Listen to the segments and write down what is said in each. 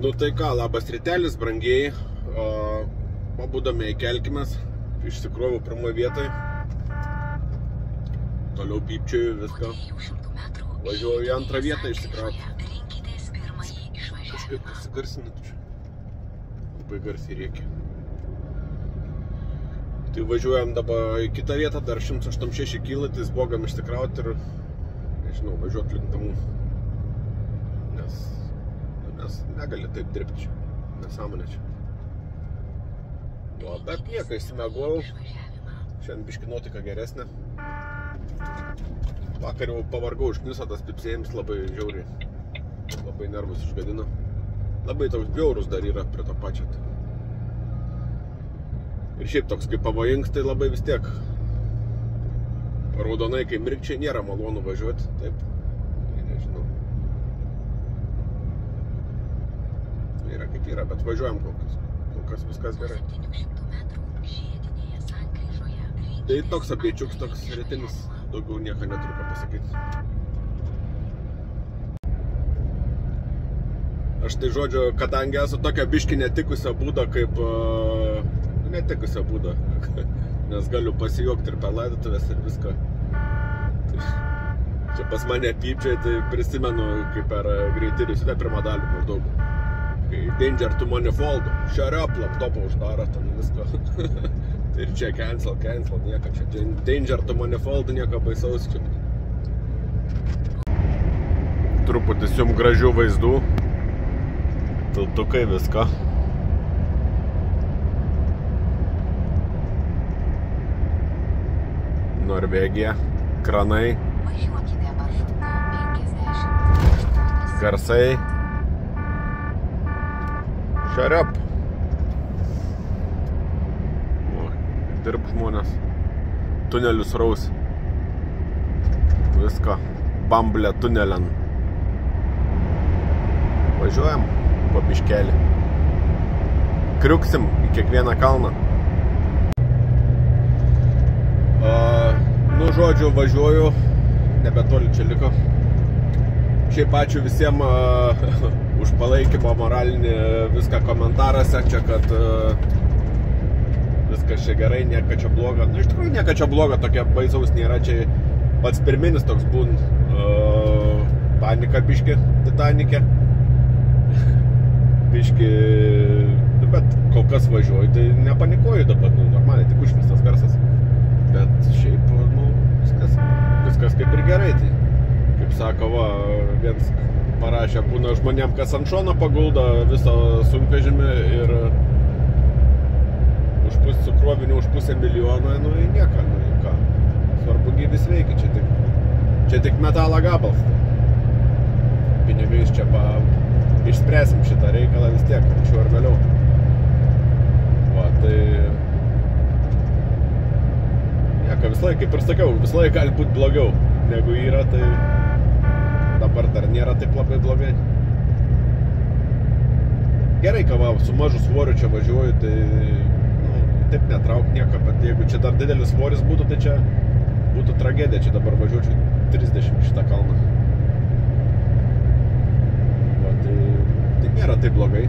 Nu tai ką, labas rytelis, brangieji. Pabudome įkelkimės. Išsikroviau pirmoje vietoje. Toliau pypčiuoju viską. Važiuoju į antrą vietą išsikrauti. Kažkaip pasigarsinat čia. Labai garsiai reikia. Tai važiuojam dabar į kitą vietą, dar 186 kg, tai bogam išsikrauti ir, nežinau, važiuoti link namų. Nes negali taip dirbti čia, nesąmonė čia. O, bet nieko, išsimegojau. Šiandien biški nuotaika geresnė. Vakar jau pavargau, užkniso tas pipsėjimas labai žiauriai. Labai nervus išgadino. Labai toks bjaurus dar yra prie to pačio. Ir šiaip toks kaip pavojingas, tai labai vis tiek. Raudonai, kai mirkčiai, nėra malonu važiuoti. Taip, tai nežinau. Yra kaip yra, bet važiuojam kol kas viskas gerai. Tai toks apeičiuks, toks rytinis, daugiau nieko neturiu ką pasakyti. Aš tai žodžiu, kadangi esu tokia biški netikusią būdą kaip... netikusią būdą, nes galiu pasijuokti ir per laidotuvės ir viską. Čia pas mane pypčiai, tai prisimenu, kaip per greitirį sudė pirmą dalį maždaug. Danger to manifold, shut up, laptopą uždaro, ten viską. Ir čia cancel, nieko čia. Danger to manifold, nieko baisaus čia. Truputis jums gražių vaizdų. Tiltukai, viską. Norvegija, kranai. Garsai. Shut up. Dirb žmonės. Tunelius raus. Viską. Bamblė tunelian. Važiuojam po biškelį. Kriuksim į kiekvieną kalną. Nu, žodžiu, važiuoju. Nebetoli čia liko. Šiaip ačiū visiems už palaikymą moralinį viską komentaruose, čia kad viskas čia gerai, nieko čia bloga. Nu, iš tikrųjų, nieko čia bloga, tokia baisaus nėra, čia pats pirminis toks būn panika biški Titanike. Biški, bet kol kas važiuoju, tai nepanikuoju dabar, nu, normaliai, tik užmistas garsas. Bet šiaip, nu, viskas kaip ir gerai, tai kaip sako, va, viens parašė, būna žmonėm, kas ant šono pagulda visą sunkvežimį ir su kroviniu už 500 000, nu į nieką, nu į ką. Svarbu gyvis veikia, čia tik metalo gabals. Pinigais čia išspręsim šitą reikalą vis tiek, anksčiau ar vėliau. Va, tai... Nieko, visą laiką, kaip ir sakiau, visą laiką gali būti blogiau negu yra, tai... Dabar dar nėra taip labai blogai. Gerai, ką va, su mažu svoriu čia važiuoju, tai nu, taip netrauk nieko, bet jeigu čia dar didelis svoris būtų, tai čia būtų tragedija. Čia dabar važiuočiau 30 šitą kalną. Va, tai nėra taip blogai.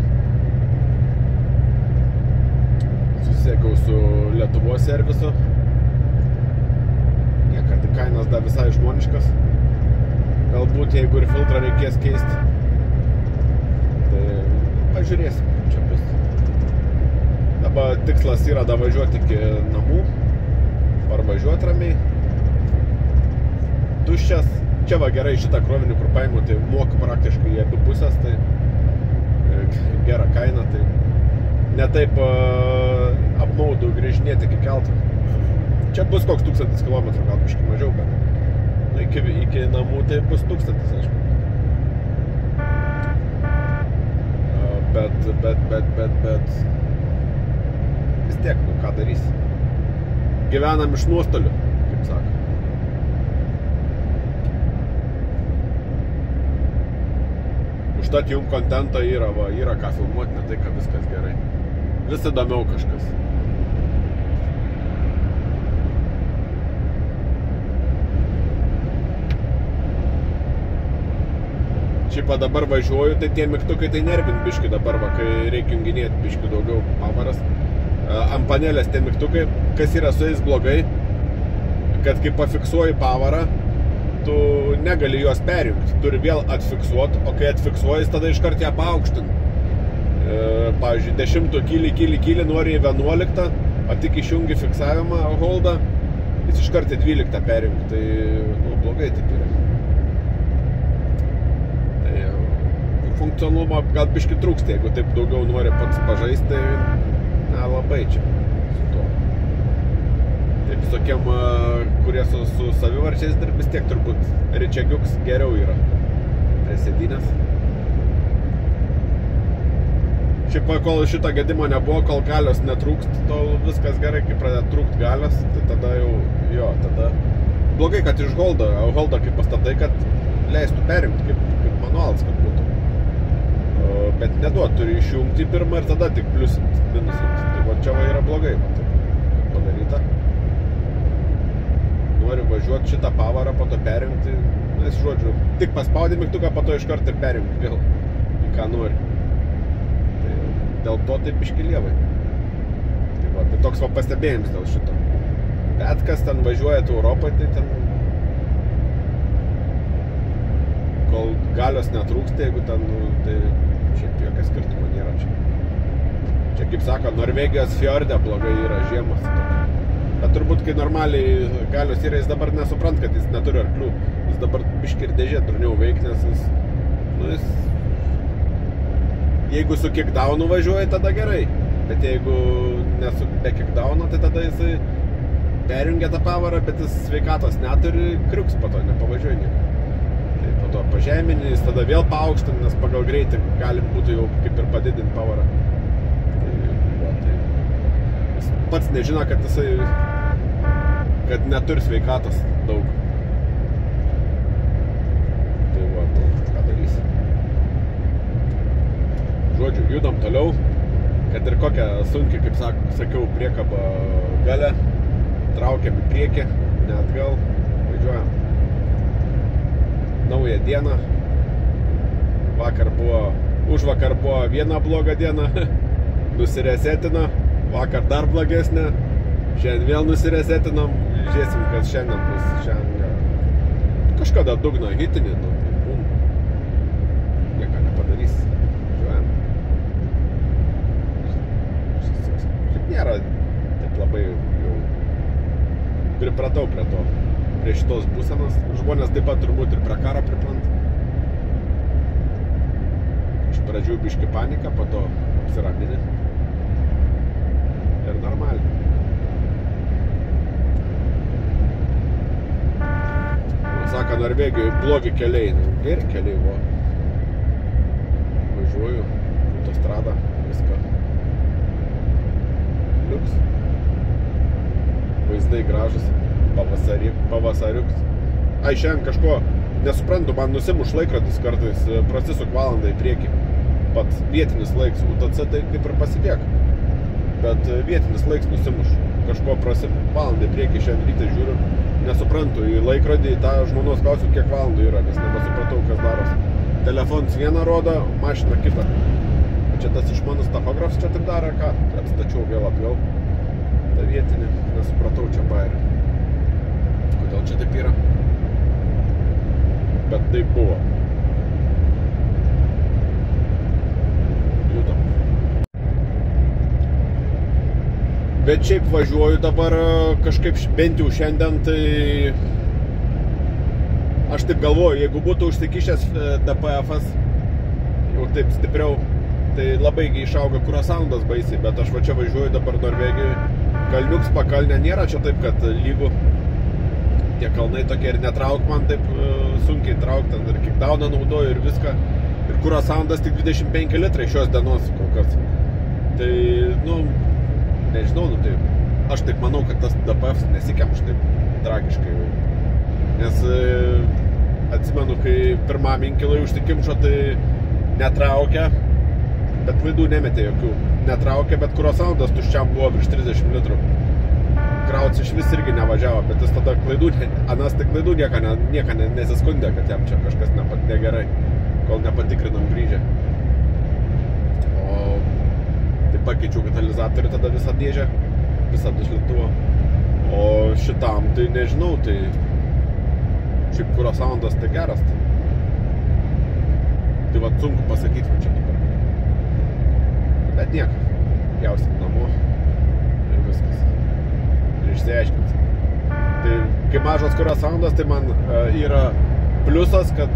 Susiekiau su Lietuvos servisu. Nieka, tai kainas dar visai žmoniškas. Galbūt, jeigu ir filtrą reikės keisti, tai pažiūrėsim, kaip čia bus. Dabar tikslas yra davažiuoti iki namų, parvažiuoti ramiai. Tuščias. Čia va gerai šitą krovinį, kur paimu, tai moku praktiškai į abi pusės, tai gera kaina, tai ne taip apmaudu grįžinėti iki kelto. Čia bus koks 1000 km, gal biškai mažiau, bet iki namų tai bus 1000, aišku. Bet vis tiek, nu ką darysi. Gyvenam iš nuostolių, kaip sako. Užtat jums kontento yra, va, yra ką filmuoti, ne tai, kad viskas gerai. Vis įdomiau kažkas. Šiaip dabar važiuoju, tai tie mygtukai tai nervin biški dabar, kai reikia junginėti biški daugiau pavaras. Ant panelės tie mygtukai, kas yra su jais blogai, kad kai pafiksuoji pavarą, tu negali juos perjungti, turi vėl atfiksuoti, o kai atfiksuoji, tada iškart ją paaukštinti. Pavyzdžiui, 10 kyli, nori į 11, o tik išjungi fiksavimą, holdą, jis iškart į 12 perjungti, tai blogai taip yra. Tai funkcionalumo gal biški trūksta, jeigu taip daugiau nori pats pažaisti, tai nelabai čia su to. Tai visokiem, kurie su savivarčiais dar vis tiek turbūt ričiagiuks geriau yra prie sėdynės. Šiaip, kol šito gedimo nebuvo, kol galios netrūkst, tol viskas gerai, kai pradeda trūkt galios, tai tada jau, tada blogai, kad iš holdo kaip pastatai, kad leistų perimti, kaip manualas, kad būtų. Bet neduot, turi išjungti pirmą ir tada tik pliusint, minusint. Tai va čia va yra blogai, kaip padaryta. Nori važiuoti šitą pavarą, po to perimti, nes žodžiu, tik paspaudė mygtuką, po to iškart ir perimti vėl, į ką nori. Dėl to taip iškilievai. Tai va, tai toks va pastebėjimas dėl šito. Bet kas ten važiuoja Europoje, tai ten kol galios netrūksta, jeigu ten, tai šiaip jokio skirtumo nėra čia. Čia, kaip sako, Norvegijos fjorde blogai yra žiemas. Bet turbūt, kai normaliai galios yra, jis dabar nesuprant, kad jis neturi arklių. Jis dabar biški ir dėžė truniau veik, nes jis jeigu su kickdownu važiuoja, tada gerai. Bet jeigu nesu be kickdowno, tai tada jisai perjungia tą pavarą, bet jis sveikatos neturi, kriuks po to, nepavažiuoja nieko. Tai po to pažemini, jis tada vėl paaukština, nes pagal greitį galim būtų jau kaip ir padidinti pavarą. Tai jis pats nežino, kad neturi sveikatos daug. Tai va, ką darysi. Žodžiu, judam toliau, kad ir kokią sunkiai, kaip sakiau, priekabą gale, traukiam į priekį, ne atgal, važiuojam. Naują dieną, užvakar buvo viena bloga diena, nusiresetina, vakar dar blogesnė, šiandien vėl nusiresetinam, žiūrėsim, kas šiandien bus, šiandien kažkada dugną hitinį, tai bum, nieko nepadarys. Nėra taip labai jau pripratau prie šitos būsenos. Žmonės taip pat turbūt ir prie karo priplant. Iš pradžių biški panika, po to apsiramini. Ir normaliai. Sako, Norvegijoje blogi keliai. Geri keliai buvo. Važiuoju, autostrada, viską. Liuks. Vaizdai gražus, pavasariuks. Ai, šiandien kažko nesuprantu, man nusimuš laikrodis kartais, prasisuk valandą į priekį. Pats vietinis laiks, UTC tai kaip ir pasiliek. Bet vietinis laiks nusimuš. Kažko valandą į priekį šiandien rytą žiūriu. Nesuprantu, į laikrodį, tą žmonos klausiu, kiek valandų yra, nes nebesupratau, kas daros. Telefons vieną rodo, mašina kitą. Čia tas išmanus tachografas čia taip daro, ką? Atstačiau vėl atgal. Ta vietinė, nesupratau čia bairį. Kodėl čia taip yra? Bet taip buvo. Judam. Bet šiaip važiuoju dabar kažkaip, bent jau šiandien, tai aš taip galvoju, jeigu būtų užsikišęs DPF-as, jau taip stipriau, tai labai išauga kurasoundas baisiai, bet aš va čia važiuoju dabar Norvegijoje. Kalniuks pakalnė nėra čia taip, kad lygų. Tie kalnai tokie ir netrauk man taip sunkiai trauk, ten ir kickdowną naudoju ir viską. Ir kurasoundas tik 25 litrai šios dienos kol kas. Tai, nežinau, tai aš taip manau, kad tas DPF nesikemš taip tragiškai. Nes atsimenu, kai pirmam inkilai užsikimšo, tai netraukia. Bet klaidų nemetė jokių. Netraukė, bet kurasoundas tuščiam buvo virš 30 litrų. Krauts iš vis irgi nevažiavo, bet jis tada klaidų, anas tai klaidų nieka nesiskundė, kad jam čia kažkas negerai. kol nepatikrinam grįžę. O tai pakeičiau katalizatorių tada visą dėžę, visą duslintuvą. O šitam tai nežinau, tai šiaip kuro soundas tai geras. Tai va sunku pasakyti va čia dabar. Bet nieko, pjausim namo ir viskas. Ir išsiaiškinsim. Tai kai mažas kuro soundas, tai man yra pliusas, kad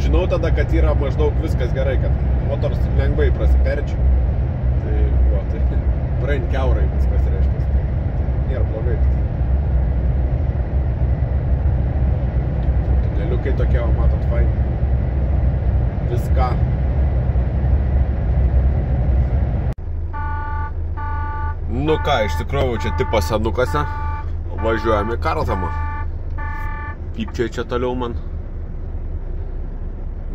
žinau tada, kad yra maždaug viskas gerai, kad motors lengvai prasiperčia. Tai va, tai praein kiaurai viskas reiškia. Nėra blogai. Tuneliukai tokie, va, matot, faini. Viską. Nu ką, iš tikrųjų čia tipo senukose. Važiuojame į Karlshamną. Pypčiai čia toliau man.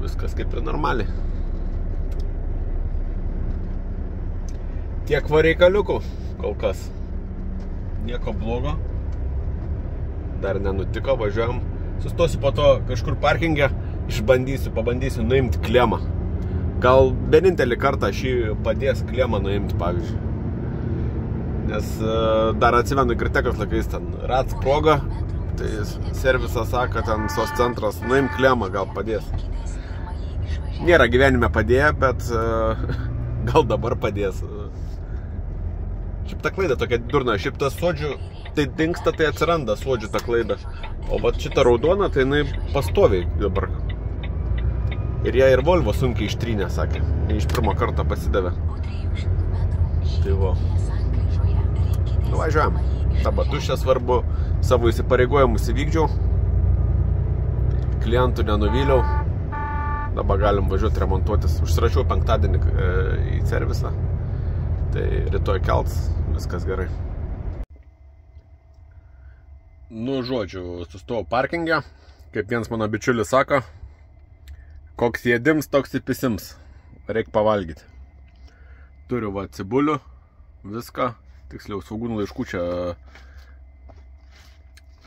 Viskas kaip ir normaliai. Tiek va reikaliukų kol kas. Nieko blogo. Dar nenutiko, važiuojam. Sustosiu po to kažkur parkinge, pabandysiu nuimti klemą. Gal vienintelį kartą šį padės klemą nuimti, pavyzdžiui. Nes dar atsimenu Kritekas laikais ten rats proga, tai servisas sako, ten sos centras, nuimk klemą, gal padės. Nėra gyvenime padėję, bet gal dabar padės. Šiaip ta klaida tokia durna, šiaip tas suodžių, tai dingsta, tai atsiranda suodžių ta klaida. O va šita raudona, tai jinai pastoviai dabar. Ir ją ir Volvo sunkiai ištrynė, sakė. Iš pirmo karto pasidavė. Tai va. Nuvažiuojam. Ta batušė svarbu, savo įsipareigojimus įvykdžiau. Klientų nenuvyliau. Dabar galim važiuoti remontuotis. Užsirašiau penktadienį į servisą. Tai rytoj kelts, viskas gerai. Nu, žodžiu, sustojau parkinge. Kaip vienas mano bičiulis sako, koks jėdims, toks įpisims. Reik pavalgyti. Turiu va cibulių, viską. Tiksliau, Svogūnų laiškų čia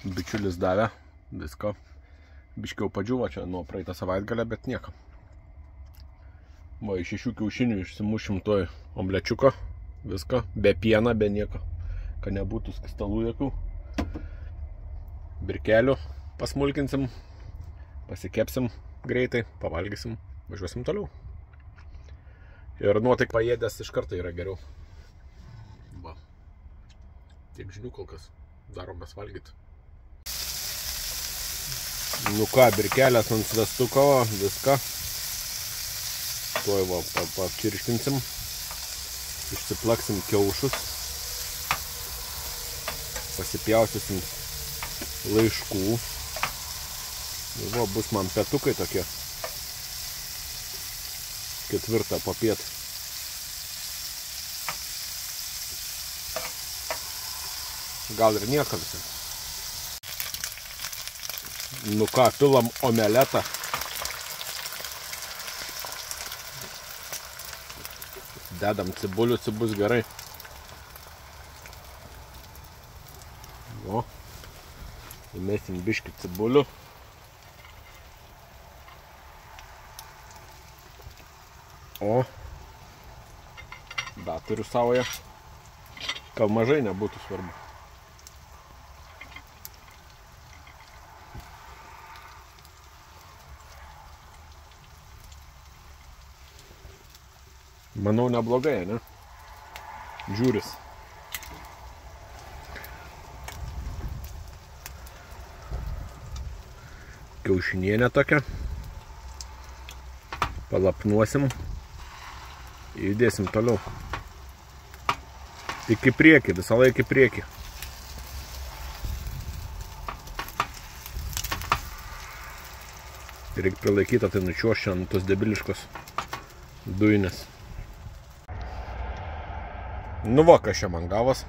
bičiulis davė. Viską. Biškiau padžiuvo čia nuo praeitą savaitgalę, bet nieko. Va, iš 6 kiaušinių išsimušim toj omlečiuko. Viską. Be piena, be nieko. Kad nebūtų skistalų jokių. Birkelių pasmulkinsim. Pasikepsim greitai. Pavalgysim. Važiuosim toliau. Ir nuotaik paėdęs iš karto yra geriau. Va. Tiek žinių kol kas. Daromės valgyti. Nu ką, birkelės ant svestuko, viską. Tuoj va, papčirškinsim. Išsiplaksim kiaušus. Pasipjaustysim laiškų. Ir va, bus man petukai tokie. 4 popiet. Gal ir nieko visai. Nu ką, pilam omeletą. Dedam cibulių, bus gerai. O, įmesim biškį cibulių. O, da, turiu savoje. Gal mažai nebūtų svarbu. Manau, neblogai, ne? Žiūris. Kiaušinienė tokia. Palapnuosim. Judėsim toliau. Tik į priekį, visą laiką į priekį. Reikia prilaikyti, tai nučiuoščia ant tos debiliškos dujinės. Nu va, kas čia man gavas.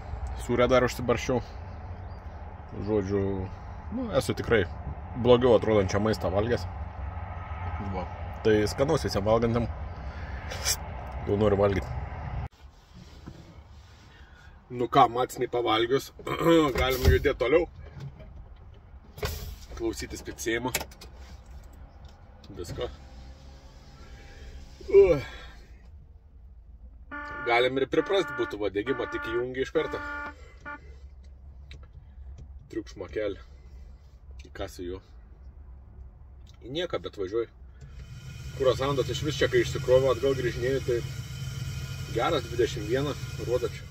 Sūrę dar užsibarščiau. Žodžiu, nu, esu tikrai blogiau atrodančią maistą valgęs. Va. Tai skanaus visiem valgantam. Jau noriu valgyti. Nu ką, matsniai pavalgius. Galim judėti toliau. Klausytis pipsėjimo. Visko. Galim ir priprasti būtų, va, degimą tik įjungi iš karto. Triukšmą keli. Į ką su juo? Į nieką, bet važiuoju. Kuros valandas iš vis čia, kai išsikroviau, atgal grįžinėjau, tai geras 21, rodo čia.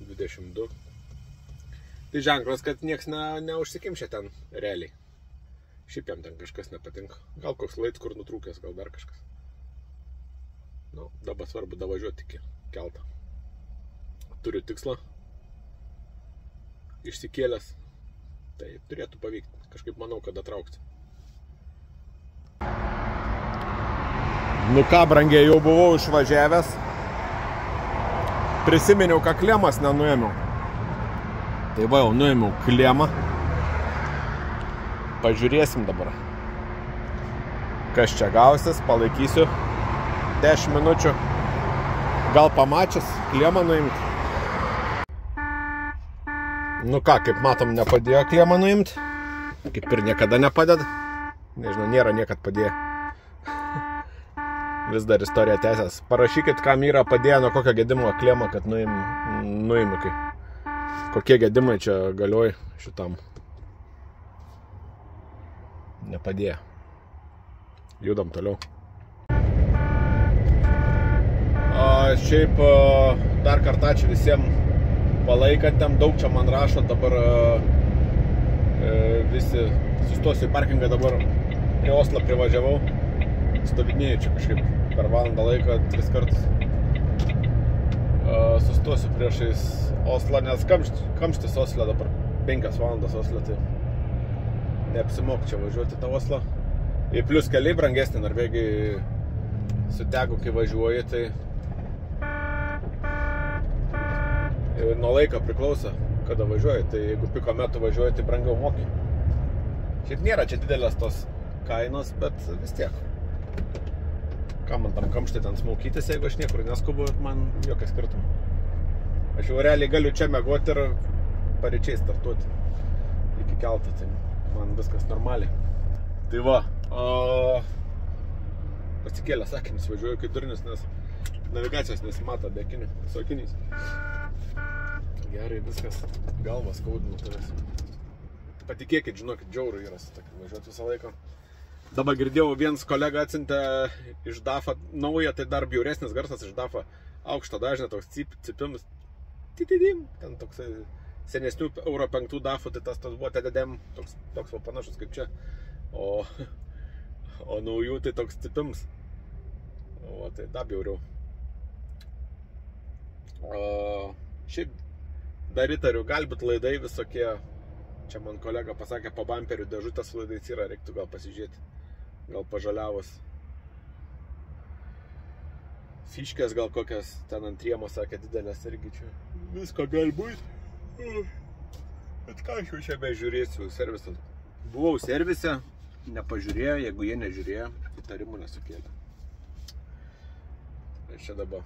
22. Tai ženklas, kad nieks neužsikimšė ten realiai. Šiaip jam ten kažkas nepatinka. Gal koks laids, kur nutrūkęs, gal dar kažkas. Nu, dabar svarbu davažiuoti iki keltą. Turiu tikslą. Išsikėlęs. Tai turėtų pavykti. Kažkaip manau, kad atraukti. Nu ką, brangiai, jau buvau išvažiavęs. Prisiminiau, kad klemas nenuėmiau. Tai va, jau nuėmiau klemą. Pažiūrėsim dabar. Kas čia gausis, palaikysiu 10 minučių. Gal pamačius, klemą nuimti. Nu ką, kaip matom, nepadėjo klemą nuimti. Kaip ir niekada nepadeda. Nežinau, nėra niekad padėję. Vis dar istorija tęsias. Parašykit, kam yra padėję nuo kokio gedimo klemą, kad nuimikai. Kokie gedimai čia galioja šitam. Nepadėjo. Judam toliau. Šiaip dar kartą ačiū visiems palaikantiem. Daug čia man rašo. Dabar visi sustosiu į parkingą. Dabar prie Oslo privažiavau. Stovinėjau čia kažkaip per valandą laiką 3 kartus. Sustosiu priešais Oslą, nes kamštis Oslo dabar 5 valandas Oslo, tai neapsimok čia važiuoti tą Oslą. Ir plus keliai brangesnį, Norvegijai sutegu, kai važiuoji, tai nuo laiko priklauso, kada važiuoji, tai jeigu piko metu važiuoji, tai brangiau moki. Šiaip nėra čia didelės tos kainos, bet vis tiek. Ką man tam kamštį ten smaukytis, jeigu aš niekur neskubu, man jokia skirtum. Aš jau realiai galiu čia mėgoti ir paryčiais startuoti iki kelto, tai man viskas normaliai. Tai va, pasikėlęs akinis važiuoju kaip durnius, nes navigacijos nesimato be akinių, su akiniais. Gerai, viskas, galvas skaudinu tavęs. Patikėkit, žinokit, džiauru yra su tokiu važiuoti visą laiką. Dabar girdėjau, vienas kolega atsiuntė iš DAFą naują, tai dar bjauresnis garsas iš DAFą. Aukšto dažnio toks cipimas. Titidim. Ten toks senesnių Euro 5 DAFų, tai tas buvo tededem. Toks panašus kaip čia. O naujų tai toks cipimas. O tai dar bjauriau. Šiaip dar įtariu, galbūt laidai visokie. Čia man kolega pasakė, po bamperių dėžutės laidais yra, reiktų gal pasižiūrėti. Gal pažaliavus. Fiškės gal kokias ten ant riemo, sakė, didelės irgi čia. Visko gali būti. Bet ką aš jau čia bežiūrėsiu servisą. Buvau servise, nepažiūrėjo, jeigu jie nežiūrėjo, įtarimų nesukėlė. Ir čia dabar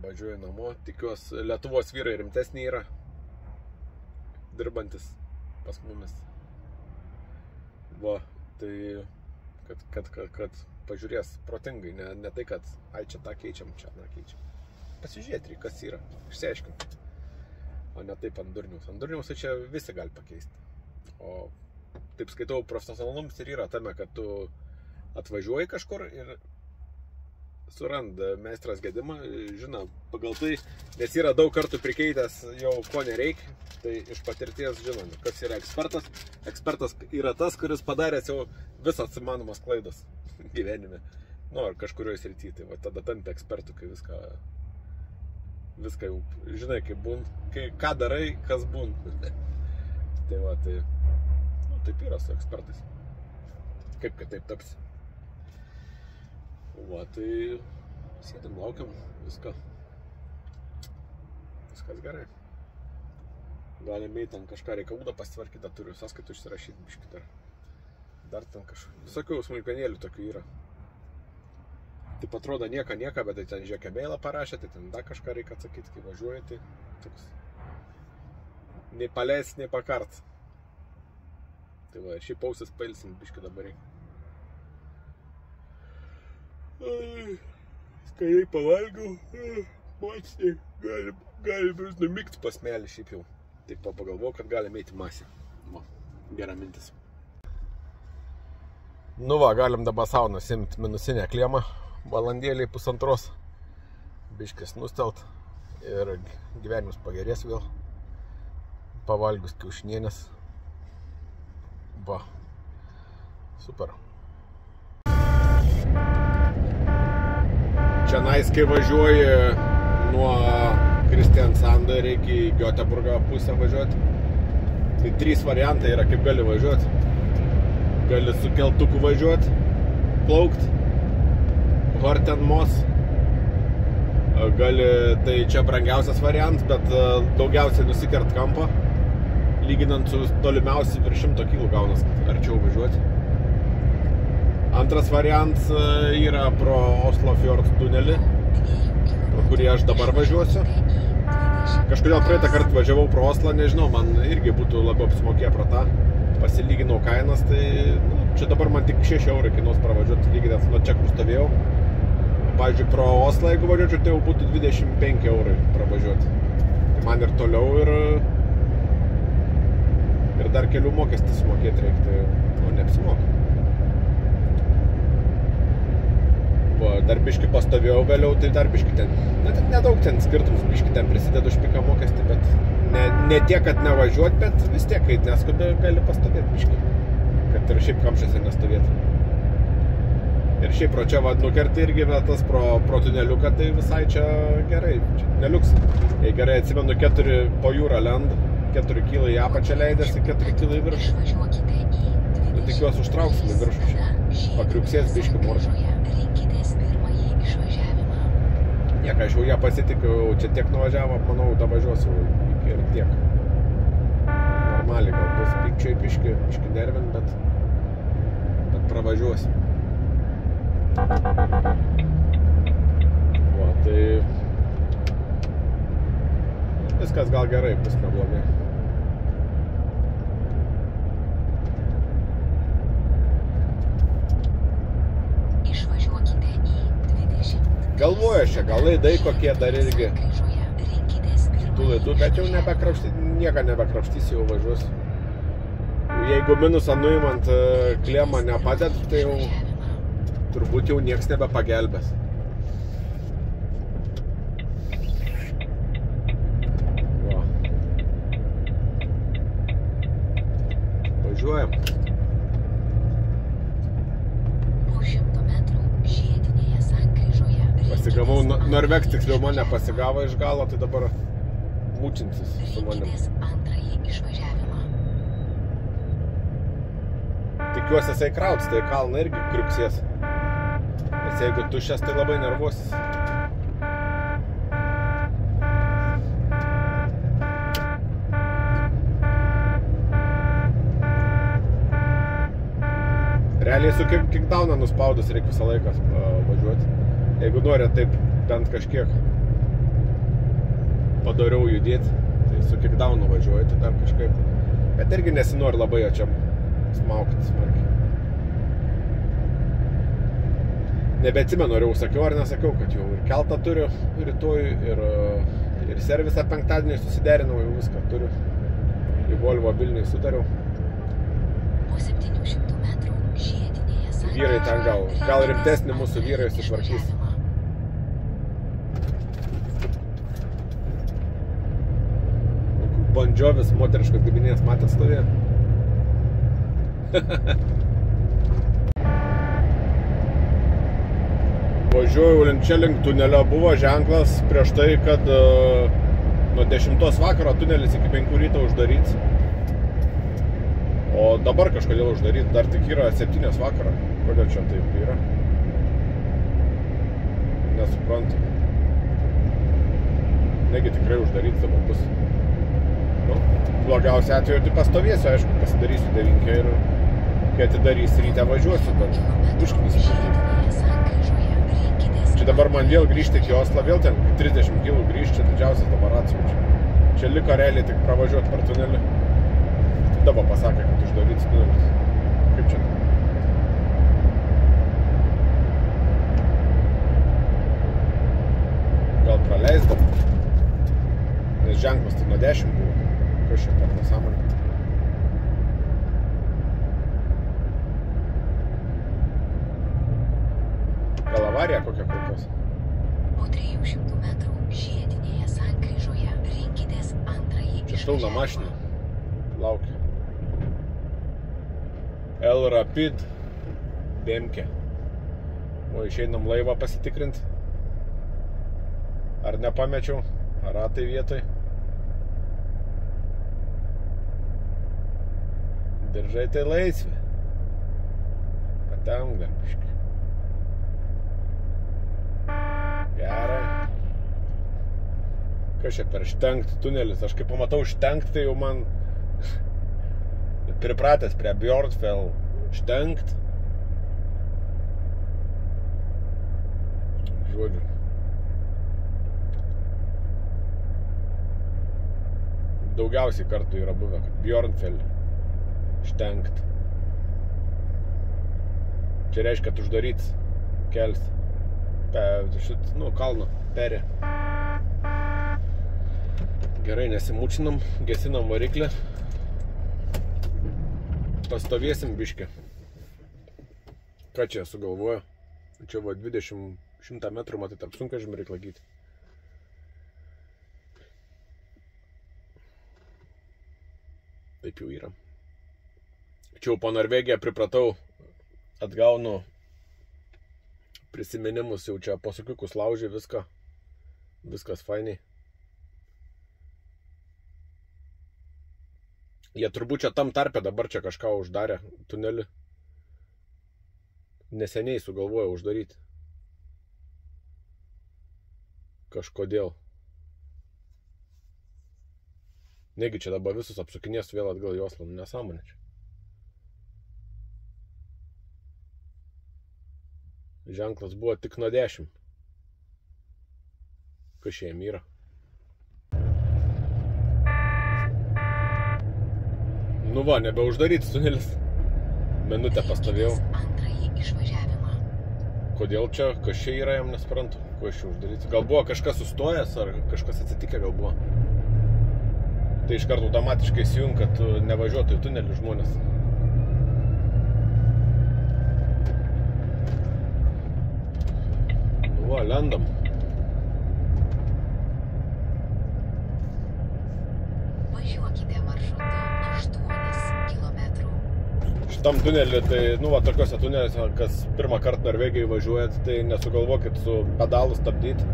važiuoju namo. Tikiuosi, Lietuvos vyrai rimtesnį yra. Dirbantis pas mumis. Va, tai kad pažiūrės protingai, ne tai, kad ai čia tą keičiam, čia tą keičiam. Pasižiūrėti, kas yra, išsiaiškinti. O ne taip ant durniaus. Ant durniaus tai čia visi gali pakeisti. O taip skaitau, profesionalums ir yra tame, kad tu atvažiuoji kažkur ir suranda meistras gedimą, žino, pagal tai, nes yra daug kartų prikeitęs jau ko nereikia, tai iš patirties žinome, kas yra ekspertas. Ekspertas yra tas, kuris padaręs jau visas įmanomas klaidas gyvenime. Nu, ar kažkurioje srityje, tai va tada tampi ekspertu, kai viską jau žinai, kaip būn, ką darai, kas būn. Tai va, tai, nu, taip yra su ekspertais. Kaip kad taip tapsi. Va, tai sėdim, laukiam, viskas gerai. Galim eiti ten kažką reikalų pasitvarkyti, turiu sąskaitų išsirašyti biškį dar ten kažką. Visokių smulkmenėlių tokių yra. Taip atrodo nieka, bet tai ten žiūrėk emailą parašė, tai ten dar kažką reikia atsakyti, kai važiuoji, tai toks nei paleis, nei pakart. Tai va, šiaip ausis pailsim biškį dabar reikia. Skaniai pavalgiau. Masė. Galim vis numigti pasmelį šiaip jau. Taip pagalvojau, kad galim eiti masę. Gera mintis. Nu va, galim dabar savo nusimti minusinę kliemą. Valandėlį pusantros. Biškis nustelt. Ir gyvenimus pagerės vėl. Pavalgius kiaušinienės. Va. Super. Čianais, kai važiuoji nuo Kristiansando reikia į Göteborgo pusę važiuoti. Tai 3 variantai yra, kaip gali važiuoti. Gali su keltuku važiuoti, plaukt, Hortenmos. Gali, tai čia brangiausias variantas, bet daugiausiai nusikert kampą. Lyginant su tolimiausiai virš 100 kg gaunas, kad arčiau važiuoti. Antras variantas yra pro Oslo Fjord tunelį, pro kurį aš dabar važiuosiu. Kažkodėl praeitą kartą važiavau pro Oslą, nežinau, man irgi būtų labiau apsimokėję pro tą. Pasilyginau kainas, tai čia dabar man tik 6 eurai kainuos pravažiuoti, lyginant nuo čia, kur stovėjau. Pavyzdžiui, pro Oslą, jeigu važiuočiau, tai jau būtų 25 eurai pravažiuoti. Tai man ir toliau ir dar kelių mokestį sumokėti reikia, tai neapsimoka. Dar biškį pastovėjau vėliau, tai dar biškį ten, nedaug ten skirtumus, biškį ten prisidedu špiką mokestį, bet ne tiek, kad nevažiuot, bet vis tiek, kai neskubi, gali pastovėti biškį, kad ir šiaip kamščiuose nestovėti. Ir šiaip pro čia nukerti irgi tas pro tuneliuką, tai visai čia gerai, čia neliuks. Jei gerai atsimenu, 4 po jūrą lend, 4 kyla į apačią leidėsi, 4 kyla į viršų. Nu, tikiuosi užtrauksim į viršų čia, pakriuksės biškį moršą. Nieka, aš jau ją pasitikiu, čia tiek nuvažiavo, manau, da važiuosiu ir tiek. Normaliai, gal bus pykčiai, biški nervin, bet pravažiuosiu. Va, tai viskas gal gerai, bus neblogai. Galvoju aš čia, gal laidai kokie dar irgi tų laidų, bet jau nieką nebekrapštysiu, jau važiuosiu. Jeigu minusą nuimant kliemą nepadėt, tai jau turbūt jau nieks nebepagelbės. Va. Važiuojam. Pasigavau, Norvegs tiksliau mane pasigavo iš galo, tai dabar mūčinsis su manim. Tikiuosi jisai krauts, tai kalną irgi kriuksės. Nes jeigu tuščias, tai labai nervuosis. Realiai su kickdowną nuspaudus reikia visą laiką važiuoti. Jeigu nori taip bent kažkiek padoriau judėti, tai su kickdownu važiuoju, tai dar kažkaip. Bet irgi nesinori labai jo čia smaukti smarkiai. Nebeatsimenu, ar jau sakiau ar nesakiau, kad jau ir keltą turiu rytoj, ir servisą penktadienį susiderinau, jau viską turiu. Į Volvo Vilniui sutariau. Po 700 metrų žiedinėje sankryžoje. Vyrai ten gal rimtesnį mūsų vyrai sutvarkys. Bon Jovis moteriškas gabinės matėt stovėjo. Važiuoju link čia link tunelio, buvo ženklas prieš tai, kad nuo 10 vakaro tunelis iki 5 ryto uždaryts. O dabar kažkodėl uždaryt, dar tik yra 7 vakaro. Kodėl čia taip yra? Nesuprantu. Negi tikrai uždaryt dabar bus. Nu, blogiausia atveju tai pastovėsiu, aišku, pasidarysiu 9 ir kai atidarys ryte važiuosiu, bet užknysiu. Čia dabar man vėl grįžti iki Oslo, vėl ten 30 kg grįžti, čia didžiausias dabar atsiučiu. Čia liko realiai tik pravažiuoti per tunelį. Dabar pasakė, kad uždaryts tunelis. Kaip čia? ženklas, tai nuo 10 buvo. Kas čia per nesąmonė? Gal avarija kokia kol kas? Po 300 metrų žiedinėje sankryžoje rinkitės antrąjį Čia šilna mašina. Laukia. El Rapid Demke. O išeinam laivą pasitikrinti. Ar nepamečiau? Ar ratai vietoj? Diržai tai laisvi. Patenk dar biškį. Gerai. Kas čia per Štenkt tunelis? Aš kai pamatau Štenkt, tai jau man pripratęs prie Bjornfell. Štenkt. Žodžiu. Daugiausiai kartų yra buvę, kad Bjornfell. Štenkt. Čia reiškia, kad uždaryts kels. Kalno perė. Gerai, nesimučinam, gesinam variklį. Pastovėsim biškį. Ką čia sugalvoju? Čia va 20-100 metrų, matai, tarp sunkvežimių reikia laikyti. Taip jau yra. Čia jau po Norvegiją pripratau, atgaunu prisiminimus, jau čia posukiukus laužė viską. Viskas fainiai. Jie turbūt čia tam tarpe dabar čia kažką uždarė tunelį. Neseniai sugalvojo uždaryti. Kažkodėl. Negi čia dabar visus apsukinės vėl atgal į Oslą, nesąmonė čia. Ženklas buvo tik nuo 10. Kas čia jam yra? Nu va, nebeuždarytis tunelis. Minutę pastovėjau. Antrąjį išvažiavimą. Kodėl čia? Kas čia yra, jam nesprantu. Ko iš čia uždaryti? Gal buvo kažkas sustojęs, ar kažkas atsitikę gal buvo. Tai iš karto automatiškai įsijung, kad nevažiuotų į tunelį žmonės. Nu va, lendam. Važiuokite maršrutu 8 kilometrų. Šitam tunelį, tai, nu va, tokiuose tuneliuose, kas pirmą kartą Norvegijai važiuojat, tai nesugalvokit su pedalu stabdyti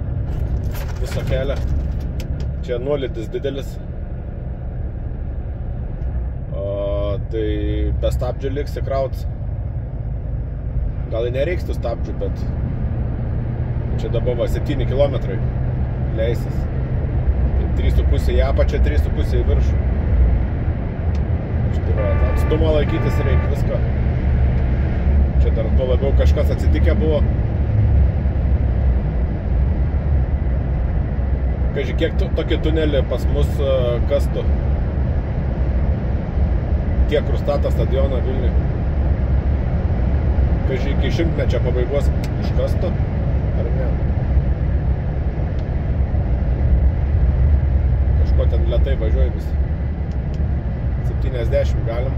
visą kelią. Čia nuolydis didelis. Tai be stabdžių liks įkraut. Gal nereiks tų stabdžių, bet čia dabar va 7 kilometrai leisis. Tai 3,5 į apačią, 3,5 į viršų. Štai va, atstumą laikytis reikia viską. Čia dar to labiau kažkas atsitikę buvo. Kaži, kiek tokį tunelį pas mus kastų? Tiek, kur stato stadioną Vilniui. Kaži, iki 100-mečio pabaigos iškastų, ar ne? Kažko ten lėtai važiuoja visi. 70 galim.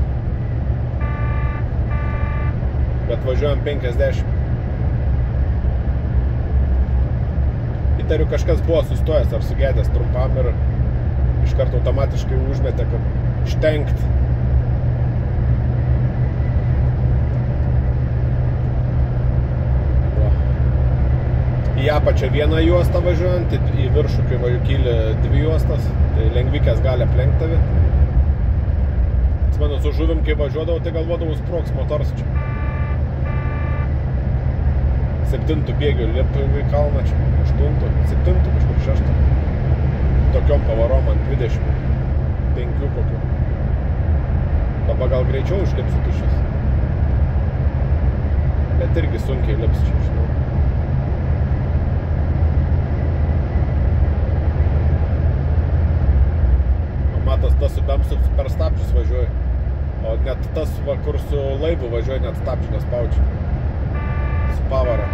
Bet važiuojam 50. Įtariu, kažkas buvo sustojęs ar sugedęs trumpam ir iš karto automatiškai užmetė, kad Štenkt. Į apačią vieną juostą važiuojant, į viršų, kai kyli 2 juostas, tai lengvikės gali aplenkti tave. Atsimenu, su žuvim, kai važiuodavau, tai galvodavau sprogs motors čia. 7 bėgių lipu į kalną čia, 8, 7, kažkur 6. Tokiom pavarom ant 25 kokių. Dabar gal greičiau užlipsiu tuščias. Bet irgi sunkiai lips čia, žinau. Matas tas su bemsu per stabdžius važiuoja. O net tas, va, kur su laivu važiuoja, net stabdžių nespaudžia. Su pavara.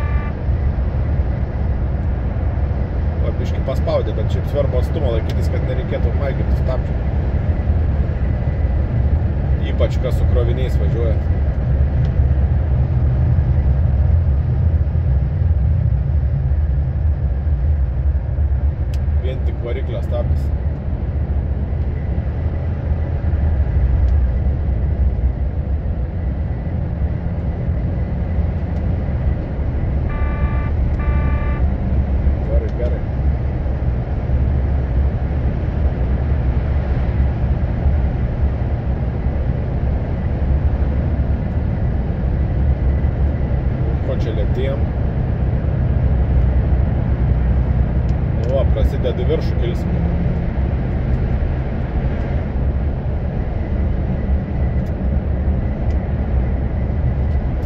Va, biškį paspaudė, bet šiaip svarbu atstumą laikytis, kad nereikėtų maigytis stabdžių. Ypač kas su kroviniais važiuoja. Vien tik variklio stabdis. Gerai. Ko čia lėtėjom? O, prasideda viršų kilsmų.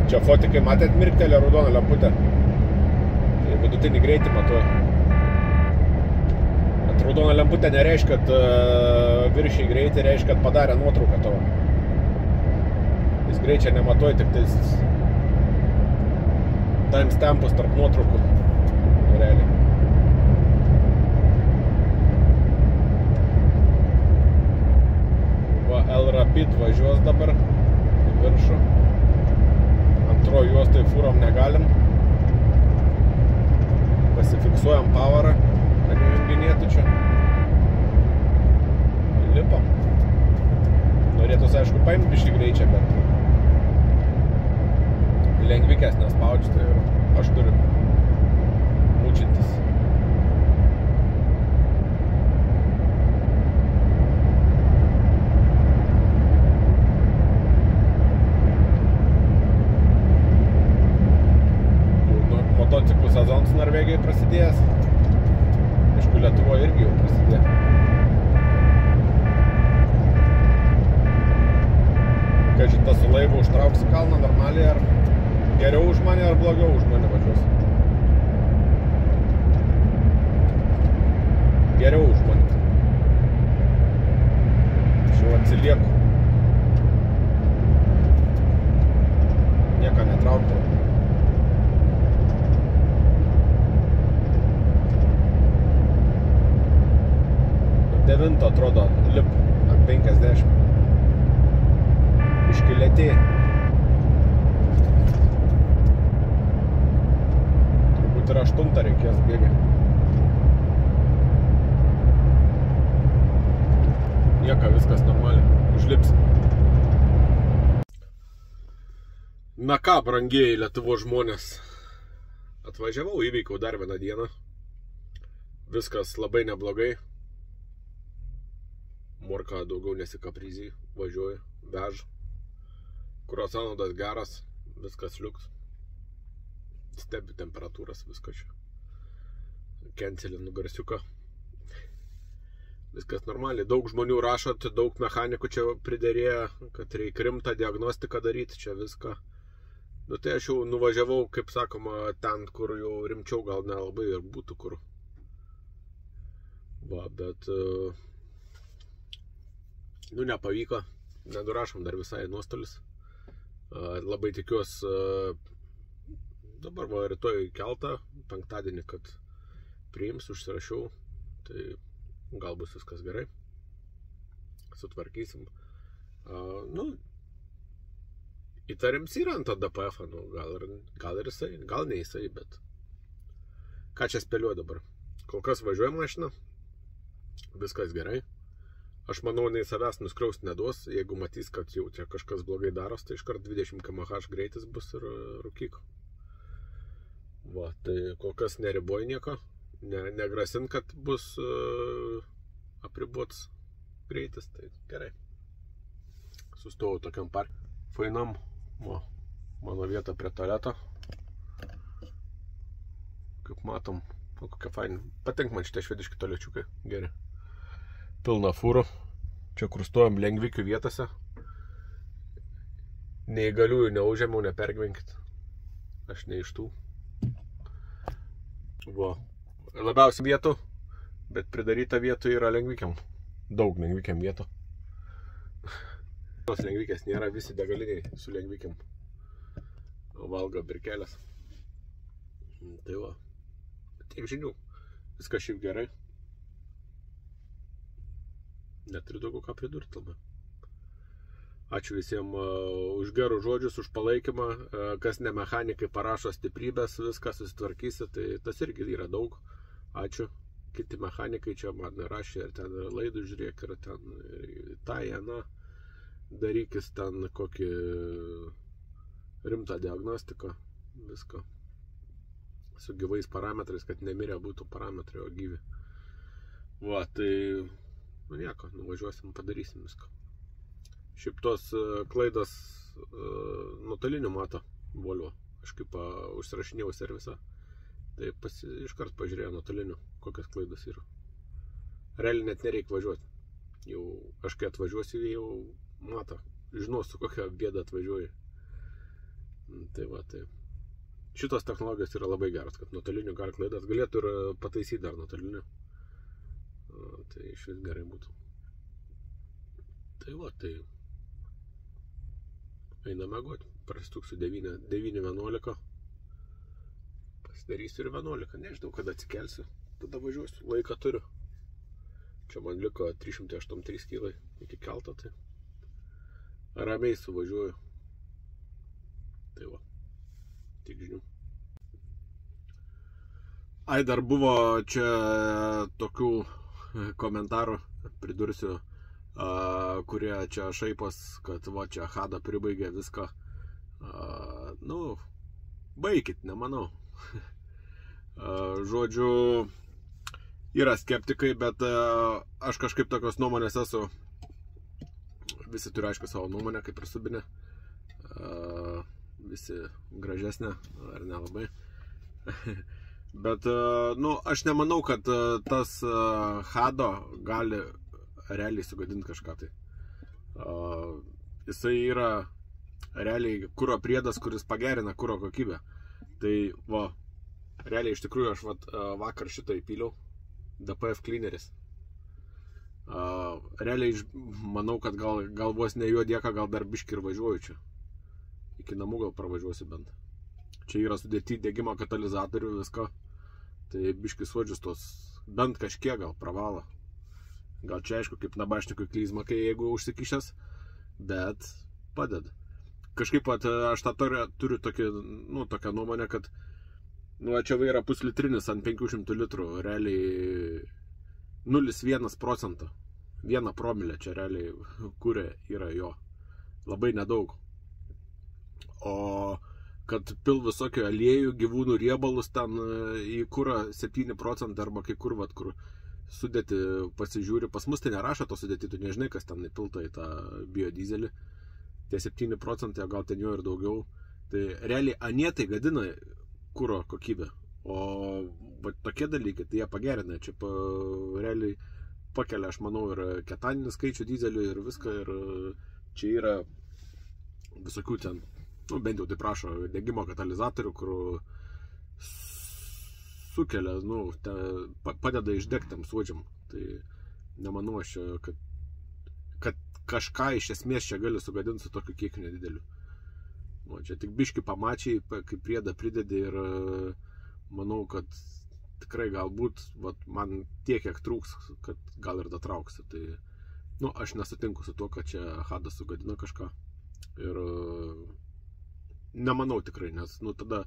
Čia fotikai matėt mirktelę raudoną lemputę? Tai vidutinį greitį matuoja. Raudona lemputė nereiškia, kad viršiai greitį, reiškia, kad padarė nuotrauką tavo. Jis greičia nematuoja, tik tais timestampus tarp nuotraukų. Realiai. Va, L-Rapid važiuos dabar į viršų. Antroji juostai fūrom negalim. Pasifiksuojam pavarą. Kad junginėtų čia. Lipam. Norėtųsi, aišku, paimti biškį greičią, bet lengvikės nespaudžiu, tai aš turiu mučintis. Motociklų sezonas Norvegijai prasidėjęs. Aišku, Lietuvoje irgi jau prasidėjo. Kad šitą su laivu užtrauksi kalną normaliai, ar geriau už mane, ar blogiau už mane važiuos? Geriau už mane. Aš jau atsilieku. Nieką netraukiau. 9 atrodo lip ant 50. Biškį lėtė. Turbūt ir 8 reikės bėgė. Nieka, viskas normaliai. Užlipsim. Na ką, brangieji Lietuvos žmonės. Atvažiavau, įveikiau dar vieną dieną. Viskas labai neblogai. Morka daugiau nesikapriziai, važiuoja, veža. Kurasanodas geras, viskas liuks. Stebi temperatūras, viskas čia. Kencelinu garsiuką. Viskas normaliai. Daug žmonių rašot, daug mechanikų čia priderėjo, kad reikia rimtą diagnostiką daryti, čia viską. Nu tai aš jau nuvažiavau, kaip sakoma, ten, kur jau rimčiau gal nelabai ir būtų kur. Va, bet... Nu, nepavyko, nedurašom dar visai nuostolis. Labai tikiuosi, dabar va rytoj keltą, penktadienį, kad priims, užsirašiau, tai gal bus viskas gerai. Sutvarkysim. Nu, įtarims yra ant DPF, nu, gal ir jisai, gal ne jisai, bet ką čia spėliuoju dabar. Kol kas važiuoja mašina, viskas gerai. Aš manau, nei savęs nuskriaust neduos, jeigu matys, kad jau čia kažkas blogai daros, tai iškart 20 km/h greitis bus ir rūkyk. Va, tai kol kas neriboj nieko, negrasin, kad bus apribots greitis, tai gerai. Sustojau tokiam parke. Fainam, va, mano vieta prie tualeto. Kaip matom, kokia faina. Patink man šitie švediški tualečiukai, geri. Pilna fūrų. Čia kur stojam lengvikių vietose. Neįgaliųjų neužėmiau, nepergyvenkit. Aš ne iš tų. Va. Labiausiai vietų, bet pridaryta vietų yra lengvikiam. Daug lengvikiam vietų. Tos lengvikės nėra, visi degaliniai su lengvikiam. Valgo birkelės. Tai va. Tiek žinių. Viskas šiaip gerai. Neturiu daugiau ką pridurti labai. Ačiū visiems už gerus žodžius, už palaikymą. Kas ne mechanikai parašo stiprybės, viską susitvarkysi, tai tas irgi yra daug. Ačiū. Kiti mechanikai čia man rašė ir ten laidų žiūrėk, ir ten tą, na, darykis ten kokį rimtą diagnostiką, viską. Su gyvais parametrais, kad nemirę būtų parametrai, o gyvi. Va, tai, nu nieko, nuvažiuosim, padarysim viską. Šiaip tos klaidos nuotoliniu mato Volvo. Aš kaip užsirašinėjau servisą, tai iškart pažiūrėjau nuotoliniu, kokios klaidos yra. Realiai net nereikia važiuoti. Jau aš kai atvažiuosiu, jau mato, žinosiu, kokią bėdą atvažiuoju. Tai va, tai. Šitos technologijos yra labai geras, kad nuotoliniu gali klaidas. Galėtų ir pataisyti dar nuotoliniu. Tai iš vis gerai būtų. Tai va, tai einam mėgoti. Prastūksiu 9:11. Pasidarysiu ir 11. Nežinau, kada atsikelsiu. Tada važiuosiu. Laiką turiu. Čia man liko 383 kilai iki kelto, tai ramiai suvažiuoju. Tai va. Tik žinių. Ai, dar buvo čia tokių komentarų, pridursiu, kurie čia šaipos, kad va čia Hada pribaigė viską. Nu, baikit, nemanau. Žodžiu, yra skeptikai, bet aš kažkaip tokios nuomonės esu. Visi turi aišku savo nuomonę, kaip ir Subinė. Visi gražesnė, ar nelabai. Bet, nu, aš nemanau, kad tas Hado gali realiai sugadinti kažką tai. Jisai yra realiai kuro priedas, kuris pagerina kuro kokybę. Tai, va, realiai iš tikrųjų aš vakar šitą įpyliau. DPF cleaneris. Realiai manau, kad gal vos ne jo dėka, gal dar biškį ir važiuoju čia. Iki namų gal pravažiuosiu bent. Čia yra sudėti degimo katalizatorių, visko. Tai biškį suodžius tos bent kažkiek gal pravalo. Gal čia aišku kaip nabašnikui klizma, kai jeigu užsikišęs, bet padeda. Kažkaip pat aš tą turiu tokią nuomonę, kad nu, čia yra puslitrinis ant 500 litrų, realiai 0,1%. 1 promilė čia realiai kuria yra jo. Labai nedaug. O kad pil visokio aliejų, gyvūnų riebalus ten į kurą 7% arba kai kur, vat, kur sudėti pasižiūri. Pas mus tai nerašo to sudėti, tu nežinai, kas ten įpilta į tą biodizelį. Tie 7%, gal ten jo ir daugiau. Tai realiai anie tai gadina kuro kokybę. O tokie dalykai, tai jie pagerina. Čia realiai pakelia, aš manau, ir ketaninį skaičių dizelių ir viską. Ir čia yra visokių ten, nu, bent jau tai prašo, degimo katalizatorių, kur sukelia, nu, padeda išdegtam suodžiam. Tai nemanau aš, kad kažką iš esmės čia gali sugadinti su tokiu kiekiu nedideliu. O čia tik biški pamačiai, kaip priedą pridedi ir manau, kad tikrai galbūt man tiek, kiek trūks, kad gal ir datrauksiu. Tai, nu, aš nesutinku su tuo, kad čia Hada sugadino kažką. Ir nemanau tikrai, nes, nu, tada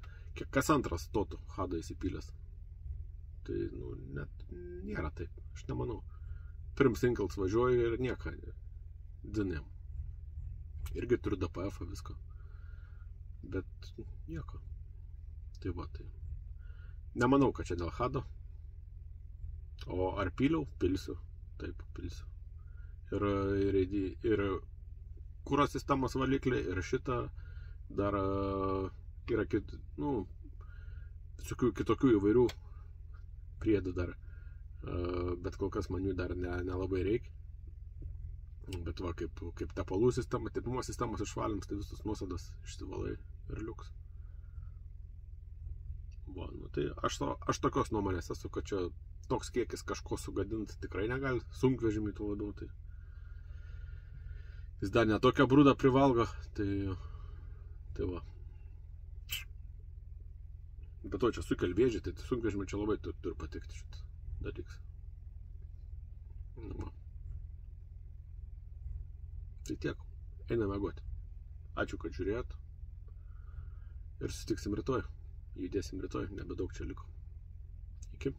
kas antras stotų Hada įsipylęs. Tai, nu, net nėra taip, aš nemanau. Trim singles važiuoju ir nieko dinėm. Irgi turiu DPF-ą visko. Bet nieko. Tai va, tai. Nemanau, kad čia dėl Hado. O ar pyliau? Pilsiu. Taip, pilsiu. Ir kuro sistemos valikliai, ir šitą dar yra kitokių įvairių priedų dar. Bet kol kas man jų dar nelabai reikia. Bet va, kaip tepalų sistema, tepimo sistemos išvalims, tai visus nuosadas išsivalai ir liuks. Va, nu tai aš tokios nuomonės esu, kad čia toks kiekis kažko sugadinti tikrai negali, sunkvežimį tuo labiau, tai jis dar netokią brūdą privalgo, tai va. Bet to čia sukel vėžį, tai sunkvežimį čia labai turi patikti šitą. dalykas. Nu, tai tiek. Einame miegoti. Ačiū, kad žiūrėjot. Ir susitiksim rytoj. Judėsim rytoj, nebedaug čia liko. Iki.